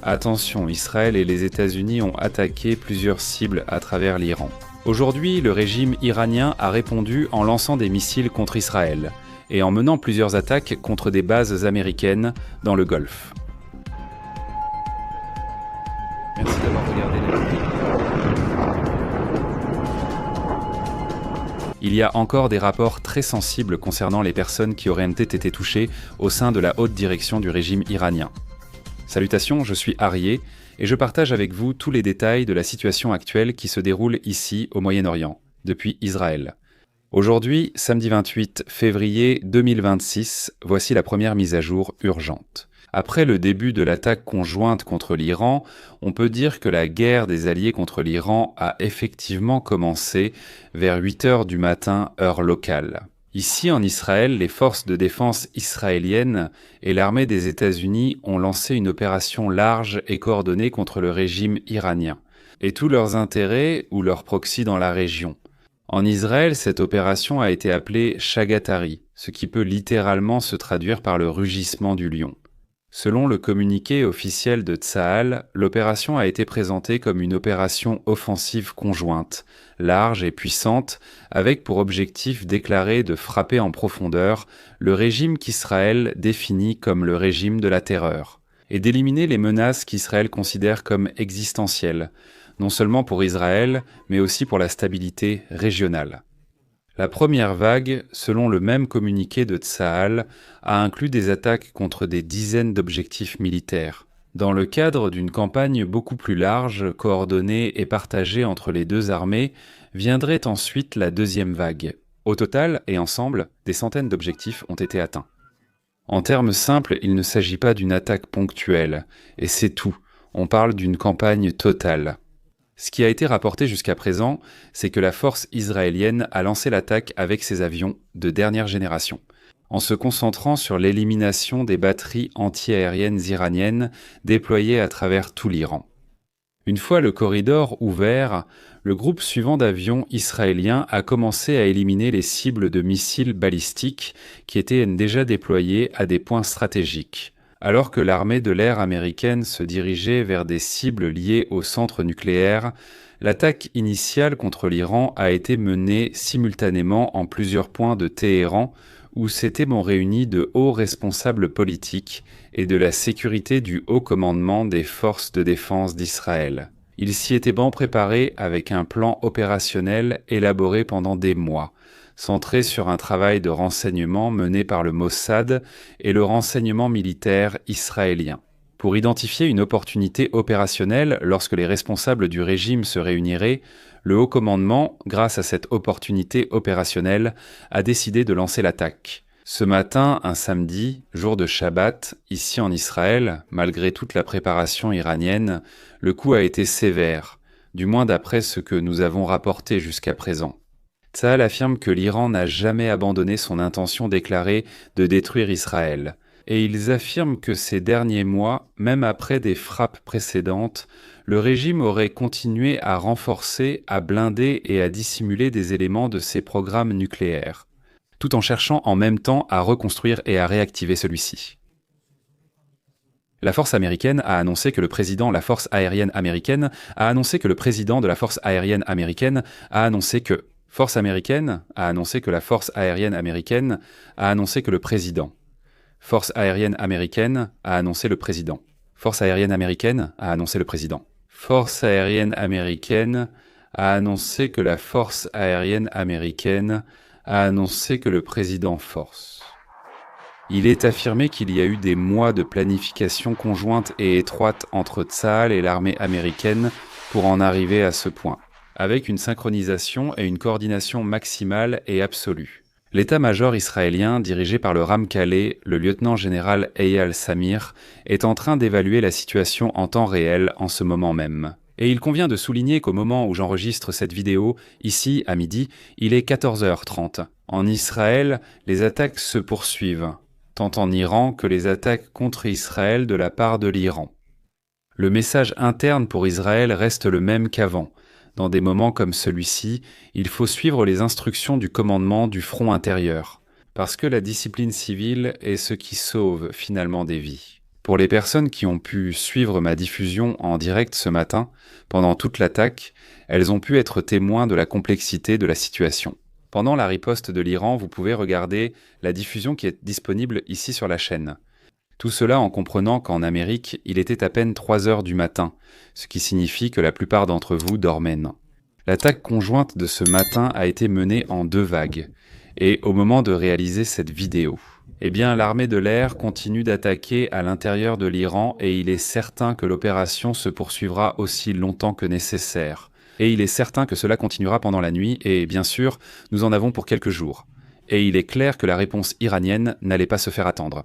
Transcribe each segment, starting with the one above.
Attention, Israël et les États-Unis ont attaqué plusieurs cibles à travers l'Iran. Aujourd'hui, le régime iranien a répondu en lançant des missiles contre Israël et en menant plusieurs attaques contre des bases américaines dans le Golfe. Merci d'avoir regardé la vidéo. Il y a encore des rapports très sensibles concernant les personnes qui auraient été touchées au sein de la haute direction du régime iranien. Salutations, je suis Arié et je partage avec vous tous les détails de la situation actuelle qui se déroule ici au Moyen-Orient, depuis Israël. Aujourd'hui, samedi 28 février 2026, voici la première mise à jour urgente. Après le début de l'attaque conjointe contre l'Iran, on peut dire que la guerre des alliés contre l'Iran a effectivement commencé vers 8 heures du matin, heure locale. Ici en Israël, les forces de défense israéliennes et l'armée des États-Unis ont lancé une opération large et coordonnée contre le régime iranien et tous leurs intérêts ou leurs proxys dans la région. En Israël, cette opération a été appelée Shagatari, ce qui peut littéralement se traduire par le rugissement du lion. Selon le communiqué officiel de Tsahal, l'opération a été présentée comme une opération offensive conjointe, large et puissante, avec pour objectif déclaré de frapper en profondeur le régime qu'Israël définit comme le régime de la terreur, et d'éliminer les menaces qu'Israël considère comme existentielles, non seulement pour Israël, mais aussi pour la stabilité régionale. La première vague, selon le même communiqué de Tsahal, a inclus des attaques contre des dizaines d'objectifs militaires. Dans le cadre d'une campagne beaucoup plus large, coordonnée et partagée entre les deux armées, viendrait ensuite la deuxième vague. Au total, et ensemble, des centaines d'objectifs ont été atteints. En termes simples, il ne s'agit pas d'une attaque ponctuelle, et c'est tout. On parle d'une campagne totale. Ce qui a été rapporté jusqu'à présent, c'est que la force israélienne a lancé l'attaque avec ses avions de dernière génération, en se concentrant sur l'élimination des batteries anti-aériennes iraniennes déployées à travers tout l'Iran. Une fois le corridor ouvert, le groupe suivant d'avions israéliens a commencé à éliminer les cibles de missiles balistiques qui étaient déjà déployés à des points stratégiques. Alors que l'armée de l'air américaine se dirigeait vers des cibles liées au centre nucléaire, l'attaque initiale contre l'Iran a été menée simultanément en plusieurs points de Téhéran, où s'étaient réunis de hauts responsables politiques et de la sécurité du haut commandement des forces de défense d'Israël. Ils s'y étaient préparés avec un plan opérationnel élaboré pendant des mois, centré sur un travail de renseignement mené par le Mossad et le renseignement militaire israélien. Pour identifier une opportunité opérationnelle lorsque les responsables du régime se réuniraient, le haut commandement, grâce à cette opportunité opérationnelle, a décidé de lancer l'attaque. Ce matin, un samedi, jour de Shabbat, ici en Israël, malgré toute la préparation iranienne, le coup a été sévère, du moins d'après ce que nous avons rapporté jusqu'à présent. Tsahal affirme que l'Iran n'a jamais abandonné son intention déclarée de détruire Israël, et ils affirment que ces derniers mois, même après des frappes précédentes, le régime aurait continué à renforcer, à blinder et à dissimuler des éléments de ses programmes nucléaires, tout en cherchant en même temps à reconstruire et à réactiver celui-ci. La force américaine a annoncé que le président de la force aérienne américaine a annoncé que le président de la force aérienne américaine a annoncé que Force américaine a annoncé que la force aérienne américaine a annoncé que le président. Force aérienne américaine a annoncé le président. Force aérienne américaine a annoncé le président. Force aérienne américaine a annoncé que la force aérienne américaine a annoncé que le président force. Il est affirmé qu'il y a eu des mois de planification conjointe et étroite entre Tsahal et l'armée américaine pour en arriver à ce point, avec une synchronisation et une coordination maximale et absolue. L'état-major israélien, dirigé par le Ramkaleh, le lieutenant-général Eyal Samir, est en train d'évaluer la situation en temps réel en ce moment même. Et il convient de souligner qu'au moment où j'enregistre cette vidéo, ici, à midi, il est 14h30. En Israël, les attaques se poursuivent, tant en Iran que les attaques contre Israël de la part de l'Iran. Le message interne pour Israël reste le même qu'avant. Dans des moments comme celui-ci, il faut suivre les instructions du commandement du front intérieur, parce que la discipline civile est ce qui sauve finalement des vies. Pour les personnes qui ont pu suivre ma diffusion en direct ce matin, pendant toute l'attaque, elles ont pu être témoins de la complexité de la situation. Pendant la riposte de l'Iran, vous pouvez regarder la diffusion qui est disponible ici sur la chaîne. Tout cela en comprenant qu'en Amérique, il était à peine 3 heures du matin, ce qui signifie que la plupart d'entre vous dormaient. L'attaque conjointe de ce matin a été menée en 2 vagues, et au moment de réaliser cette vidéo, l'armée de l'air continue d'attaquer à l'intérieur de l'Iran et il est certain que l'opération se poursuivra aussi longtemps que nécessaire. Et il est certain que cela continuera pendant la nuit et, bien sûr, nous en avons pour quelques jours. Et il est clair que la réponse iranienne n'allait pas se faire attendre.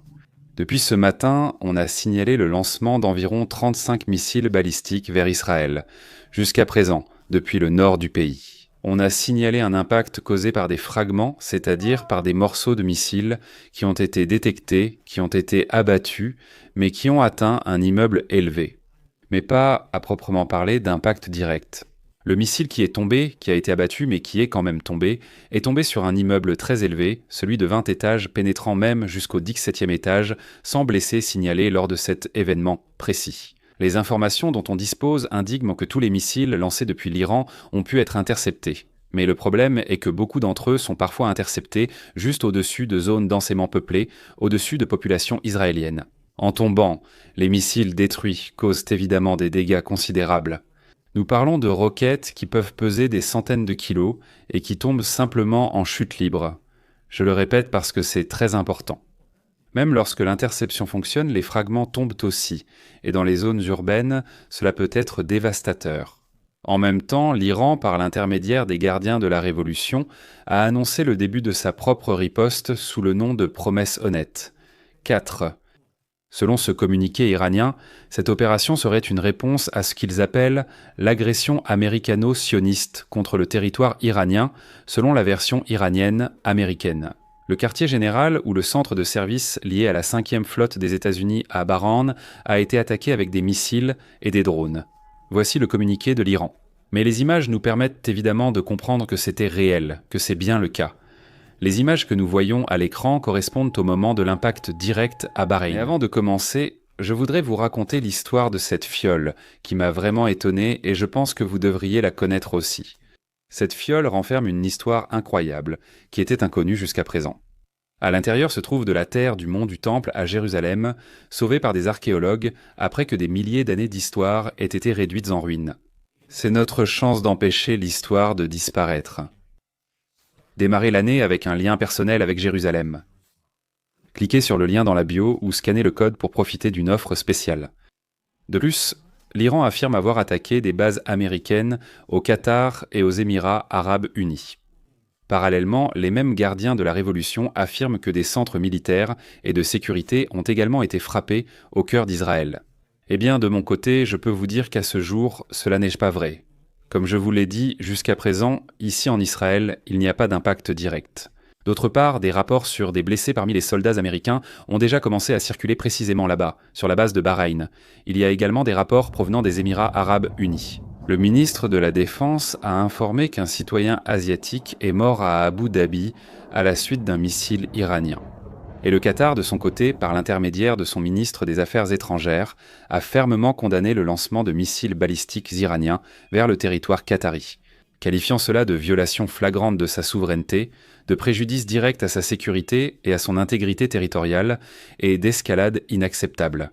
Depuis ce matin, on a signalé le lancement d'environ 35 missiles balistiques vers Israël. Jusqu'à présent, depuis le nord du pays. On a signalé un impact causé par des fragments, c'est-à-dire par des morceaux de missiles qui ont été détectés, qui ont été abattus, mais qui ont atteint un immeuble élevé. Mais pas, à proprement parler, d'impact direct. Le missile qui est tombé, qui a été abattu mais qui est quand même tombé, est tombé sur un immeuble très élevé, celui de 20 étages, pénétrant même jusqu'au 17e étage, sans blessés signalés lors de cet événement précis. Les informations dont on dispose indiquent que tous les missiles lancés depuis l'Iran ont pu être interceptés. Mais le problème est que beaucoup d'entre eux sont parfois interceptés juste au-dessus de zones densément peuplées, au-dessus de populations israéliennes. En tombant, les missiles détruits causent évidemment des dégâts considérables. Nous parlons de roquettes qui peuvent peser des centaines de kilos et qui tombent simplement en chute libre. Je le répète parce que c'est très important. Même lorsque l'interception fonctionne, les fragments tombent aussi, et dans les zones urbaines, cela peut être dévastateur. En même temps, l'Iran, par l'intermédiaire des gardiens de la Révolution, a annoncé le début de sa propre riposte sous le nom de promesse honnête. 4. Selon ce communiqué iranien, cette opération serait une réponse à ce qu'ils appellent l'agression américano-sioniste contre le territoire iranien, selon la version iranienne américaine. Le quartier général ou le centre de service lié à la 5e flotte des États-Unis à Bahran a été attaqué avec des missiles et des drones. Voici le communiqué de l'Iran. Mais les images nous permettent évidemment de comprendre que c'était réel, que c'est bien le cas. Les images que nous voyons à l'écran correspondent au moment de l'impact direct à Bahreïn. Et avant de commencer, je voudrais vous raconter l'histoire de cette fiole, qui m'a vraiment étonné et je pense que vous devriez la connaître aussi. Cette fiole renferme une histoire incroyable, qui était inconnue jusqu'à présent. À l'intérieur se trouve de la terre du mont du Temple à Jérusalem, sauvée par des archéologues après que des milliers d'années d'histoire aient été réduites en ruines. C'est notre chance d'empêcher l'histoire de disparaître. Démarrez l'année avec un lien personnel avec Jérusalem. Cliquez sur le lien dans la bio ou scannez le code pour profiter d'une offre spéciale. De plus, l'Iran affirme avoir attaqué des bases américaines au Qatar et aux Émirats arabes unis. Parallèlement, les mêmes gardiens de la Révolution affirment que des centres militaires et de sécurité ont également été frappés au cœur d'Israël. Eh bien, de mon côté, je peux vous dire qu'à ce jour, cela n'est pas vrai. Comme je vous l'ai dit, jusqu'à présent, ici en Israël, il n'y a pas d'impact direct. D'autre part, des rapports sur des blessés parmi les soldats américains ont déjà commencé à circuler précisément là-bas, sur la base de Bahreïn. Il y a également des rapports provenant des Émirats arabes unis. Le ministre de la Défense a informé qu'un citoyen asiatique est mort à Abu Dhabi à la suite d'un missile iranien. Et le Qatar, de son côté, par l'intermédiaire de son ministre des Affaires étrangères, a fermement condamné le lancement de missiles balistiques iraniens vers le territoire qatari, qualifiant cela de violation flagrante de sa souveraineté, de préjudice direct à sa sécurité et à son intégrité territoriale, et d'escalade inacceptable.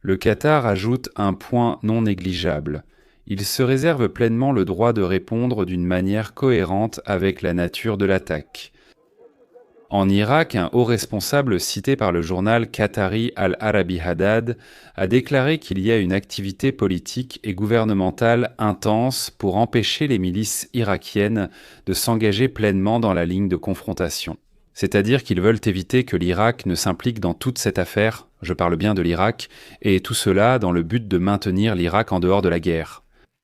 Le Qatar ajoute un point non négligeable. Il se réserve pleinement le droit de répondre d'une manière cohérente avec la nature de l'attaque. En Irak, un haut responsable cité par le journal qatari Al-Arabi Haddad a déclaré qu'il y a une activité politique et gouvernementale intense pour empêcher les milices irakiennes de s'engager pleinement dans la ligne de confrontation. C'est-à-dire qu'ils veulent éviter que l'Irak ne s'implique dans toute cette affaire, je parle bien de l'Irak, et tout cela dans le but de maintenir l'Irak en dehors de la guerre.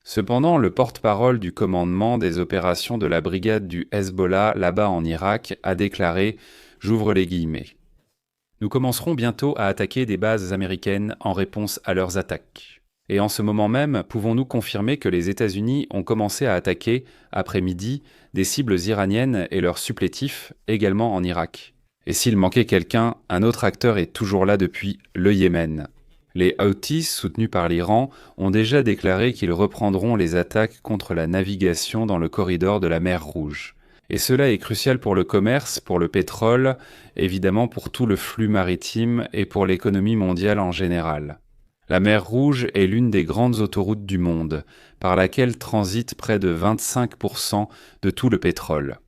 Cependant, le porte-parole du commandement des opérations de la brigade du Hezbollah là-bas en Irak a déclaré « J'ouvre les guillemets. Nous commencerons bientôt à attaquer des bases américaines en réponse à leurs attaques. Et en ce moment même, pouvons-nous confirmer que les États-Unis ont commencé à attaquer, après midi, des cibles iraniennes et leurs supplétifs, également en Irak. Et s'il manquait quelqu'un, un autre acteur est toujours là depuis le Yémen. Les Houthis, soutenus par l'Iran, ont déjà déclaré qu'ils reprendront les attaques contre la navigation dans le corridor de la mer Rouge. Et cela est crucial pour le commerce, pour le pétrole, évidemment pour tout le flux maritime et pour l'économie mondiale en général. La mer Rouge est l'une des grandes autoroutes du monde, par laquelle transite près de 25% de tout le pétrole.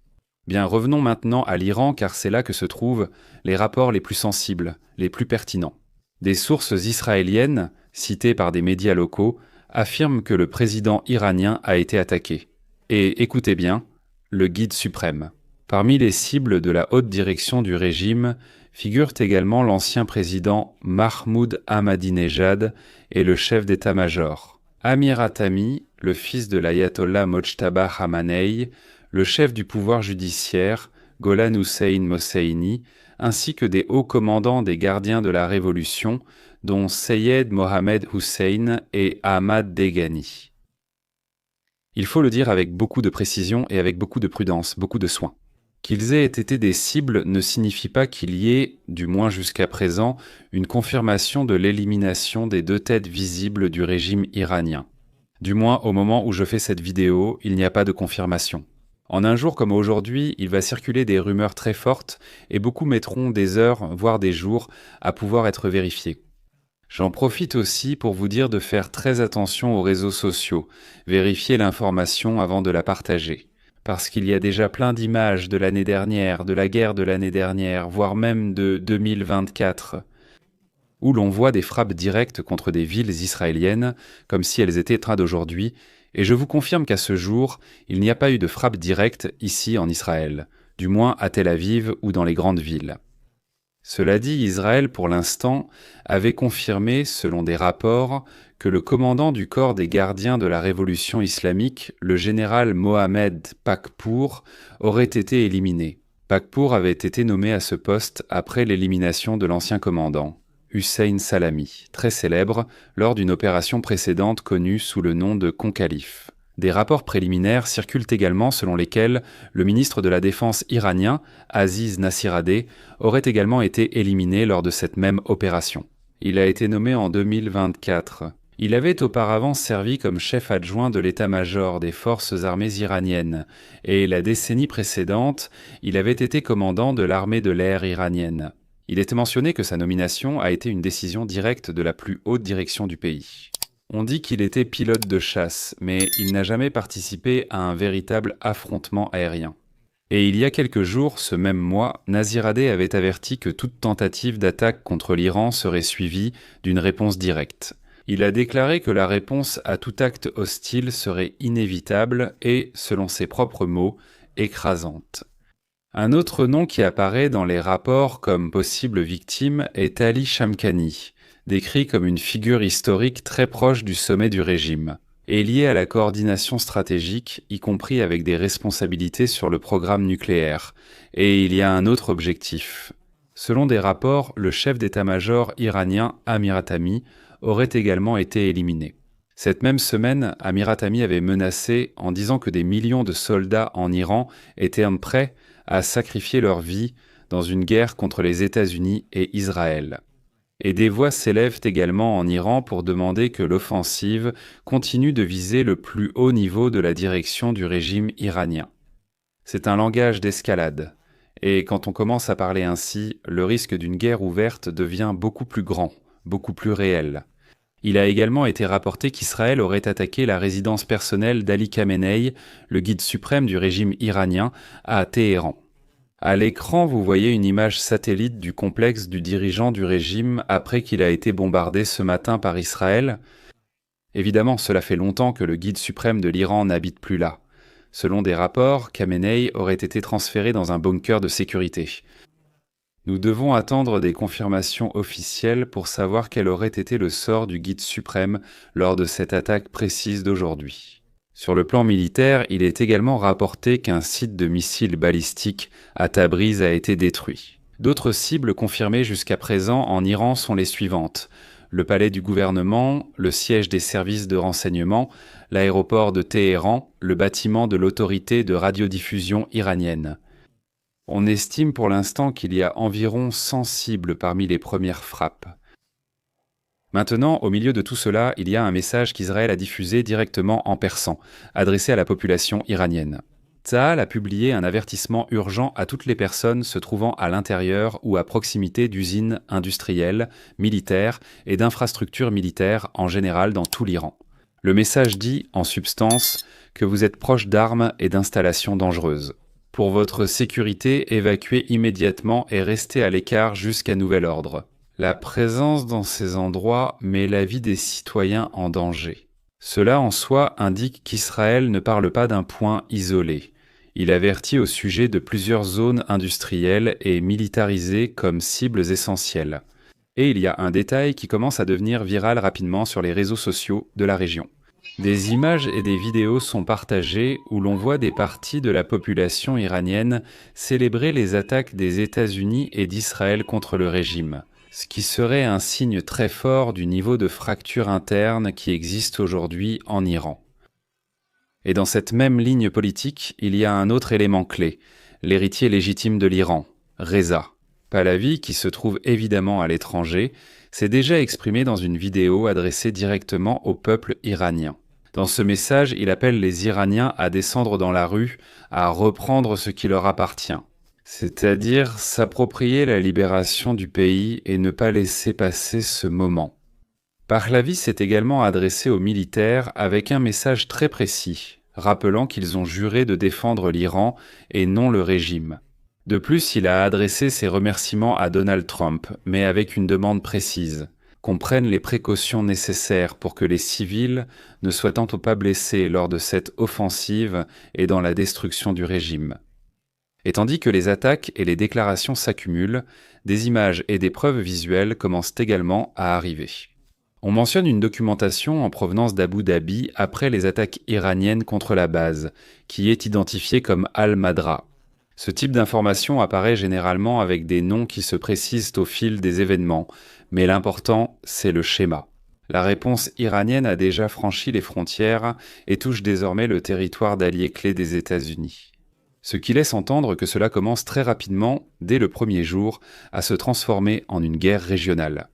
Bien, revenons maintenant à l'Iran car c'est là que se trouvent les rapports les plus sensibles, les plus pertinents. Des sources israéliennes, citées par des médias locaux, affirment que le président iranien a été attaqué. Et écoutez bien, le guide suprême. Parmi les cibles de la haute direction du régime figurent également l'ancien président Mahmoud Ahmadinejad et le chef d'état-major. Amir Hatami, le fils de l'ayatollah Mojtaba Khamenei, le chef du pouvoir judiciaire, Golan Hussein Mosseini, ainsi que des hauts commandants des gardiens de la Révolution, dont Seyed Mohamed Hussein et Ahmad Degani. Il faut le dire avec beaucoup de précision et avec beaucoup de prudence, beaucoup de soin. Qu'ils aient été des cibles ne signifie pas qu'il y ait, du moins jusqu'à présent, une confirmation de l'élimination des deux têtes visibles du régime iranien. Du moins, au moment où je fais cette vidéo, il n'y a pas de confirmation. En un jour comme aujourd'hui, il va circuler des rumeurs très fortes et beaucoup mettront des heures, voire des jours, à pouvoir être vérifiées. J'en profite aussi pour vous dire de faire très attention aux réseaux sociaux, vérifier l'information avant de la partager. Parce qu'il y a déjà plein d'images de l'année dernière, de la guerre de l'année dernière, voire même de 2024, où l'on voit des frappes directes contre des villes israéliennes, comme si elles étaient trains d'aujourd'hui, et je vous confirme qu'à ce jour, il n'y a pas eu de frappe directe ici en Israël, du moins à Tel Aviv ou dans les grandes villes. Cela dit, Israël, pour l'instant, avait confirmé, selon des rapports, que le commandant du corps des gardiens de la révolution islamique, le général Mohamed Pakpour, aurait été éliminé. Pakpour avait été nommé à ce poste après l'élimination de l'ancien commandant, Hussein Salami, très célèbre lors d'une opération précédente connue sous le nom de Concalif. Des rapports préliminaires circulent également selon lesquels le ministre de la Défense iranien, Aziz Nassiradeh, aurait également été éliminé lors de cette même opération. Il a été nommé en 2024. Il avait auparavant servi comme chef adjoint de l'état-major des forces armées iraniennes, et la décennie précédente, il avait été commandant de l'armée de l'air iranienne. Il était mentionné que sa nomination a été une décision directe de la plus haute direction du pays. On dit qu'il était pilote de chasse, mais il n'a jamais participé à un véritable affrontement aérien. Et il y a quelques jours, ce même mois, Nassiradeh avait averti que toute tentative d'attaque contre l'Iran serait suivie d'une réponse directe. Il a déclaré que la réponse à tout acte hostile serait inévitable et, selon ses propres mots, écrasante. Un autre nom qui apparaît dans les rapports comme possible victime est Ali Shamkhani, décrit comme une figure historique très proche du sommet du régime, et liée à la coordination stratégique, y compris avec des responsabilités sur le programme nucléaire. Et il y a un autre objectif. Selon des rapports, le chef d'état-major iranien Amir Hatami aurait également été éliminé. Cette même semaine, Amir Hatami avait menacé en disant que des millions de soldats en Iran étaient prêts à sacrifier leur vie dans une guerre contre les États-Unis et Israël. Et des voix s'élèvent également en Iran pour demander que l'offensive continue de viser le plus haut niveau de la direction du régime iranien. C'est un langage d'escalade, et quand on commence à parler ainsi, le risque d'une guerre ouverte devient beaucoup plus grand, beaucoup plus réel. Il a également été rapporté qu'Israël aurait attaqué la résidence personnelle d'Ali Khamenei, le guide suprême du régime iranien, à Téhéran. À l'écran, vous voyez une image satellite du complexe du dirigeant du régime après qu'il a été bombardé ce matin par Israël. Évidemment, cela fait longtemps que le guide suprême de l'Iran n'habite plus là. Selon des rapports, Khamenei aurait été transféré dans un bunker de sécurité. Nous devons attendre des confirmations officielles pour savoir quel aurait été le sort du guide suprême lors de cette attaque précise d'aujourd'hui. Sur le plan militaire, il est également rapporté qu'un site de missiles balistiques à Tabriz a été détruit. D'autres cibles confirmées jusqu'à présent en Iran sont les suivantes: le palais du gouvernement, le siège des services de renseignement, l'aéroport de Téhéran, le bâtiment de l'autorité de radiodiffusion iranienne. On estime pour l'instant qu'il y a environ 100 cibles parmi les premières frappes. Maintenant, au milieu de tout cela, il y a un message qu'Israël a diffusé directement en persan, adressé à la population iranienne. Tsahal a publié un avertissement urgent à toutes les personnes se trouvant à l'intérieur ou à proximité d'usines industrielles, militaires et d'infrastructures militaires en général dans tout l'Iran. Le message dit, en substance, que vous êtes proche d'armes et d'installations dangereuses. Pour votre sécurité, évacuez immédiatement et restez à l'écart jusqu'à nouvel ordre. La présence dans ces endroits met la vie des citoyens en danger. Cela en soi indique qu'Israël ne parle pas d'un point isolé. Il avertit au sujet de plusieurs zones industrielles et militarisées comme cibles essentielles. Et il y a un détail qui commence à devenir viral rapidement sur les réseaux sociaux de la région. Des images et des vidéos sont partagées où l'on voit des parties de la population iranienne célébrer les attaques des États-Unis et d'Israël contre le régime, ce qui serait un signe très fort du niveau de fracture interne qui existe aujourd'hui en Iran. Et dans cette même ligne politique, il y a un autre élément clé, l'héritier légitime de l'Iran, Reza Pahlavi, qui se trouve évidemment à l'étranger, s'est déjà exprimé dans une vidéo adressée directement au peuple iranien. Dans ce message, il appelle les Iraniens à descendre dans la rue, à reprendre ce qui leur appartient, c'est-à-dire s'approprier la libération du pays et ne pas laisser passer ce moment. Pahlavi s'est également adressé aux militaires avec un message très précis, rappelant qu'ils ont juré de défendre l'Iran et non le régime. De plus, il a adressé ses remerciements à Donald Trump, mais avec une demande précise, qu'on prenne les précautions nécessaires pour que les civils ne soient tantôt pas blessés lors de cette offensive et dans la destruction du régime. Et tandis que les attaques et les déclarations s'accumulent, des images et des preuves visuelles commencent également à arriver. On mentionne une documentation en provenance d'Abu Dhabi après les attaques iraniennes contre la base, qui est identifiée comme Al-Madra. Ce type d'information apparaît généralement avec des noms qui se précisent au fil des événements, mais l'important, c'est le schéma. La réponse iranienne a déjà franchi les frontières et touche désormais le territoire d'alliés clés des États-Unis. Ce qui laisse entendre que cela commence très rapidement, dès le premier jour, à se transformer en une guerre régionale.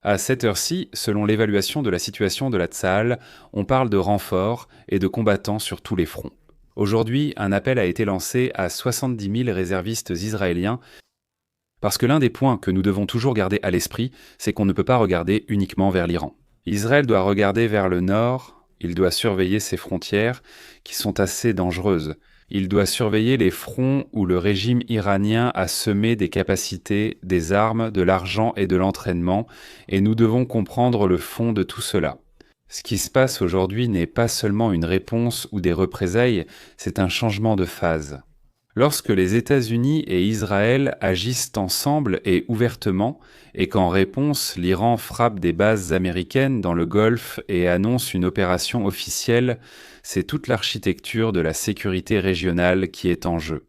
À cette heure-ci, selon l'évaluation de la situation de la Tsahal, on parle de renforts et de combattants sur tous les fronts. Aujourd'hui, un appel a été lancé à 70 000 réservistes israéliens, parce que l'un des points que nous devons toujours garder à l'esprit, c'est qu'on ne peut pas regarder uniquement vers l'Iran. Israël doit regarder vers le nord, il doit surveiller ses frontières, qui sont assez dangereuses. Il doit surveiller les fronts où le régime iranien a semé des capacités, des armes, de l'argent et de l'entraînement, et nous devons comprendre le fond de tout cela. Ce qui se passe aujourd'hui n'est pas seulement une réponse ou des représailles, c'est un changement de phase. Lorsque les États-Unis et Israël agissent ensemble et ouvertement, et qu'en réponse l'Iran frappe des bases américaines dans le Golfe et annonce une opération officielle, c'est toute l'architecture de la sécurité régionale qui est en jeu.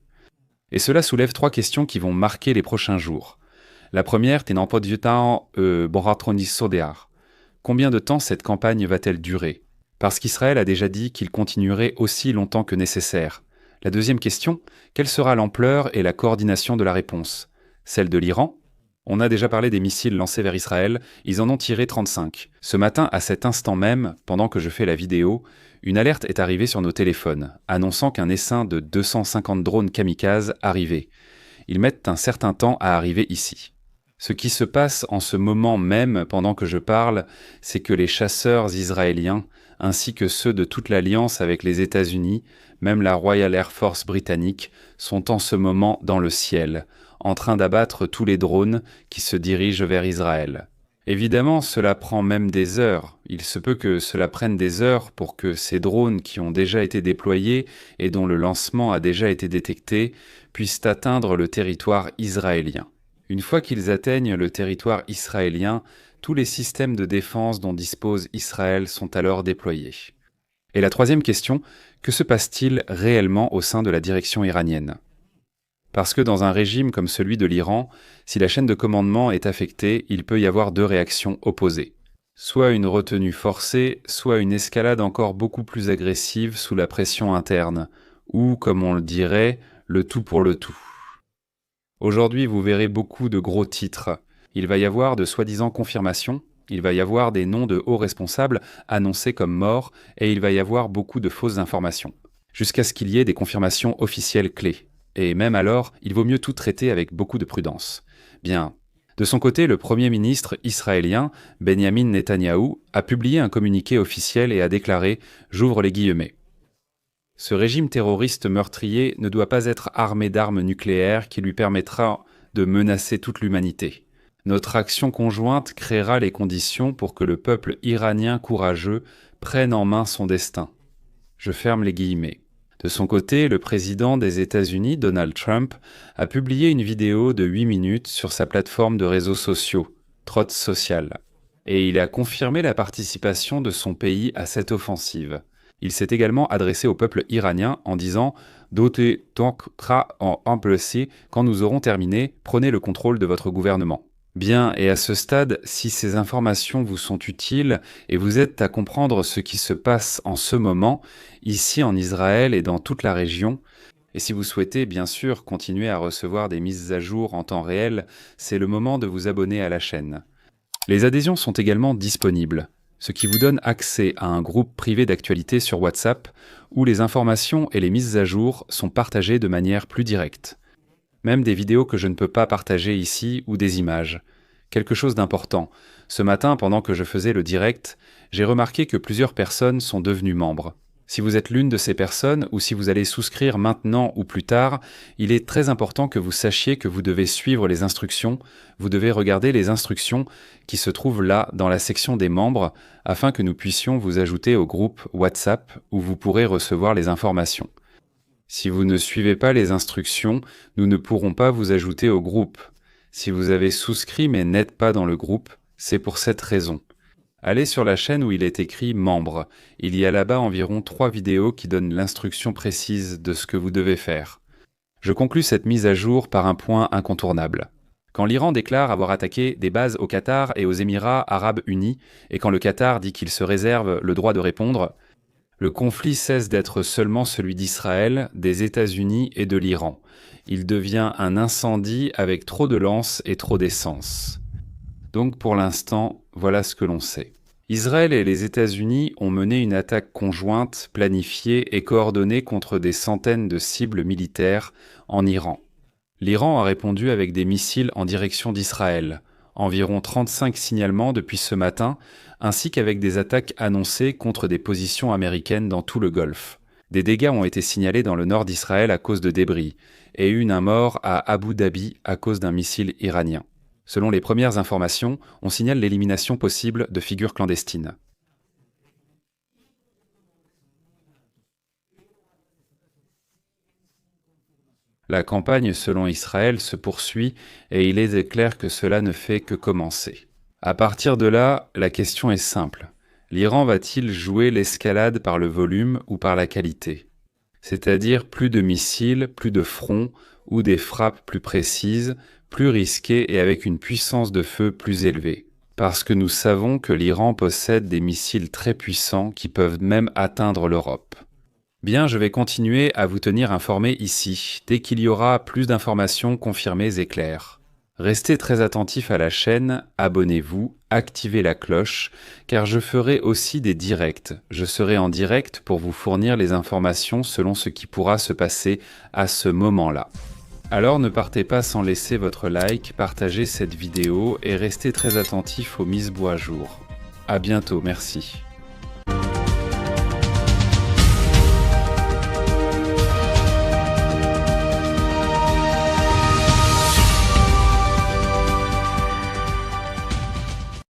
Et cela soulève 3 questions qui vont marquer les prochains jours. La première, t'es combien de temps cette campagne va-t-elle durer? Parce qu'Israël a déjà dit qu'il continuerait aussi longtemps que nécessaire. La deuxième question, quelle sera l'ampleur et la coordination de la réponse? Celle de l'Iran? On a déjà parlé des missiles lancés vers Israël, ils en ont tiré 35. Ce matin, à cet instant même, pendant que je fais la vidéo, une alerte est arrivée sur nos téléphones, annonçant qu'un essaim de 250 drones kamikazes arrivait. Ils mettent un certain temps à arriver ici. Ce qui se passe en ce moment même, pendant que je parle, c'est que les chasseurs israéliens, ainsi que ceux de toute l'alliance avec les États-Unis, même la Royal Air Force britannique, sont en ce moment dans le ciel, en train d'abattre tous les drones qui se dirigent vers Israël. Évidemment, cela prend même des heures. Il se peut que cela prenne des heures pour que ces drones qui ont déjà été déployés et dont le lancement a déjà été détecté puissent atteindre le territoire israélien. Une fois qu'ils atteignent le territoire israélien, tous les systèmes de défense dont dispose Israël sont alors déployés. Et la troisième question, que se passe-t-il réellement au sein de la direction iranienne? Parce que dans un régime comme celui de l'Iran, si la chaîne de commandement est affectée, il peut y avoir 2 réactions opposées. Soit une retenue forcée, soit une escalade encore beaucoup plus agressive sous la pression interne, ou, comme on le dirait, le tout pour le tout. Aujourd'hui, vous verrez beaucoup de gros titres. Il va y avoir de soi-disant confirmations, il va y avoir des noms de hauts responsables annoncés comme morts, et il va y avoir beaucoup de fausses informations. Jusqu'à ce qu'il y ait des confirmations officielles clés. Et même alors, il vaut mieux tout traiter avec beaucoup de prudence. Bien. De son côté, le Premier ministre israélien, Benjamin Netanyahou, a publié un communiqué officiel et a déclaré « J'ouvre les guillemets ». Ce régime terroriste meurtrier ne doit pas être armé d'armes nucléaires qui lui permettra de menacer toute l'humanité. Notre action conjointe créera les conditions pour que le peuple iranien courageux prenne en main son destin. Je ferme les guillemets. De son côté, le président des États-Unis, Donald Trump, a publié une vidéo de 8 minutes sur sa plateforme de réseaux sociaux, Truth Social, et il a confirmé la participation de son pays à cette offensive. Il s'est également adressé au peuple iranien en disant « Dotez Tankra en Ampleci, quand nous aurons terminé, prenez le contrôle de votre gouvernement ». Bien, et à ce stade, si ces informations vous sont utiles et vous aident à comprendre ce qui se passe en ce moment, ici en Israël et dans toute la région, et si vous souhaitez bien sûr continuer à recevoir des mises à jour en temps réel, c'est le moment de vous abonner à la chaîne. Les adhésions sont également disponibles, ce qui vous donne accès à un groupe privé d'actualité sur WhatsApp où les informations et les mises à jour sont partagées de manière plus directe. Même des vidéos que je ne peux pas partager ici ou des images. Quelque chose d'important. Ce matin, pendant que je faisais le direct, j'ai remarqué que plusieurs personnes sont devenues membres. Si vous êtes l'une de ces personnes ou si vous allez souscrire maintenant ou plus tard, il est très important que vous sachiez que vous devez suivre les instructions, vous devez regarder les instructions qui se trouvent là dans la section des membres afin que nous puissions vous ajouter au groupe WhatsApp où vous pourrez recevoir les informations. Si vous ne suivez pas les instructions, nous ne pourrons pas vous ajouter au groupe. Si vous avez souscrit mais n'êtes pas dans le groupe, c'est pour cette raison. Allez sur la chaîne où il est écrit « Membres ». Il y a là-bas environ 3 vidéos qui donnent l'instruction précise de ce que vous devez faire. Je conclus cette mise à jour par un point incontournable. Quand l'Iran déclare avoir attaqué des bases au Qatar et aux Émirats arabes unis, et quand le Qatar dit qu'il se réserve le droit de répondre, le conflit cesse d'être seulement celui d'Israël, des États-Unis et de l'Iran. Il devient un incendie avec trop de lances et trop d'essence. Donc pour l'instant, voilà ce que l'on sait. Israël et les États-Unis ont mené une attaque conjointe, planifiée et coordonnée contre des centaines de cibles militaires en Iran. L'Iran a répondu avec des missiles en direction d'Israël. Environ 35 signalements depuis ce matin, ainsi qu'avec des attaques annoncées contre des positions américaines dans tout le Golfe. Des dégâts ont été signalés dans le nord d'Israël à cause de débris, et un mort à Abu Dhabi à cause d'un missile iranien. Selon les premières informations, on signale l'élimination possible de figures clandestines. La campagne selon Israël se poursuit et il est clair que cela ne fait que commencer. À partir de là, la question est simple. L'Iran va-t-il jouer l'escalade par le volume ou par la qualité? C'est-à-dire plus de missiles, plus de fronts ou des frappes plus précises, plus risquées et avec une puissance de feu plus élevée. Parce que nous savons que l'Iran possède des missiles très puissants qui peuvent même atteindre l'Europe. Bien, je vais continuer à vous tenir informés ici, dès qu'il y aura plus d'informations confirmées et claires. Restez très attentifs à la chaîne, abonnez-vous, activez la cloche, car je ferai aussi des directs. Je serai en direct pour vous fournir les informations selon ce qui pourra se passer à ce moment-là. Alors ne partez pas sans laisser votre like, partagez cette vidéo et restez très attentifs aux mises à jour. À bientôt, merci.